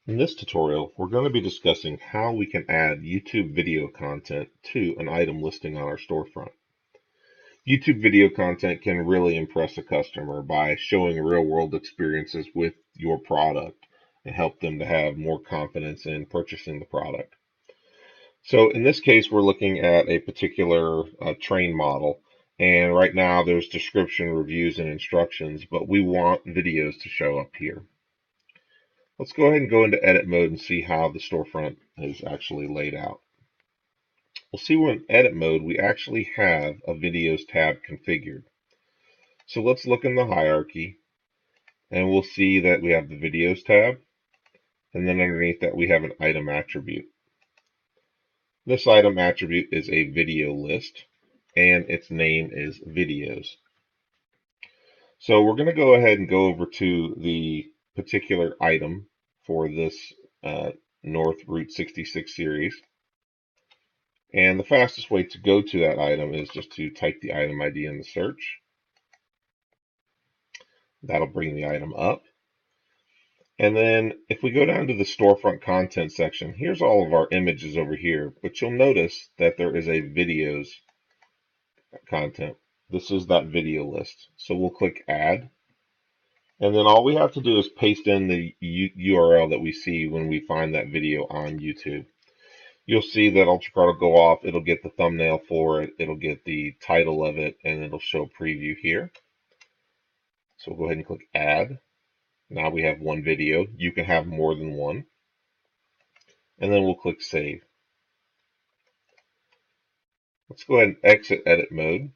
In this tutorial, we're going to be discussing how we can add YouTube video content to an item listing on our storefront. YouTube video content can really impress a customer by showing real-world experiences with your product and help them to have more confidence in purchasing the product. So in this case, we're looking at a particular train model, and right now there's description, reviews, and instructions, but we want videos to show up here. Let's go ahead and go into edit mode and see how the storefront is actually laid out. We'll see we're in edit mode, we actually have a videos tab configured. So let's look in the hierarchy and we'll see that we have the videos tab, and then underneath that we have an item attribute. This item attribute is a video list and its name is videos. So we're going to go ahead and go over to the particular item for this North Route 66 series. And the fastest way to go to that item is just to type the item ID in the search. That'll bring the item up. And then if we go down to the storefront content section, here's all of our images over here, but you'll notice that there is a videos content. This is that video list. So we'll click add. And then all we have to do is paste in the URL that we see when we find that video on YouTube. You'll see that UltraCard will go off, it'll get the thumbnail for it, it'll get the title of it, and it'll show preview here. So we'll go ahead and click add. Now we have one video. You can have more than one. And then we'll click save. Let's go ahead and exit edit mode.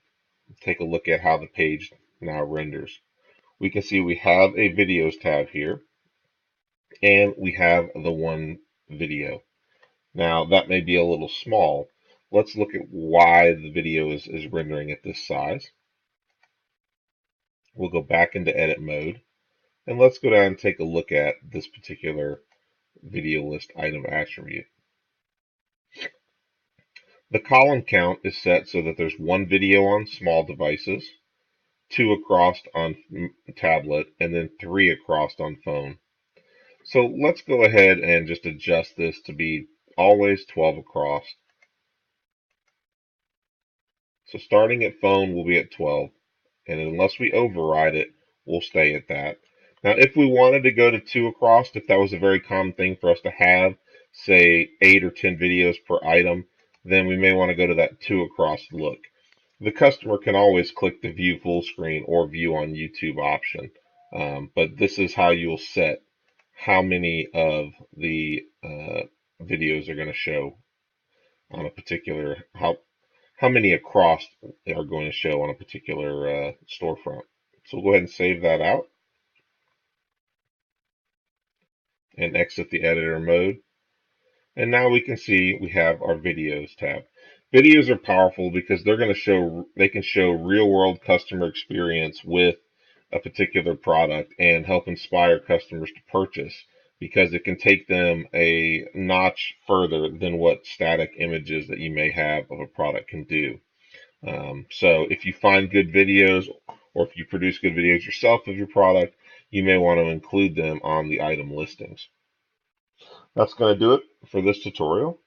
Take a look at how the page now renders. We can see we have a videos tab here, and we have the one video. Now that may be a little small. Let's look at why the video is rendering at this size. We'll go back into edit mode, and let's go down and take a look at this particular video list item attribute. The column count is set so that there's one video on small devices, 2 across on tablet, and then 3 across on phone. So let's go ahead and just adjust this to be always 12 across. So starting at phone, we'll be at 12. And unless we override it, we'll stay at that. Now, if we wanted to go to 2 across, if that was a very common thing for us to have, say 8 or 10 videos per item, then we may want to go to that 2 across look. The customer can always click the view full screen or view on YouTube option. But this is how you'll set how many of the videos are going to show on a particular, how many across are going to show on a particular storefront. So we'll go ahead and save that out and exit the editor mode. And now we can see we have our videos tab. Videos are powerful because they can show real world customer experience with a particular product and help inspire customers to purchase, because it can take them a notch further than what static images that you may have of a product can do. So if you find good videos, or if you produce good videos yourself of your product, you may want to include them on the item listings. That's going to do it for this tutorial.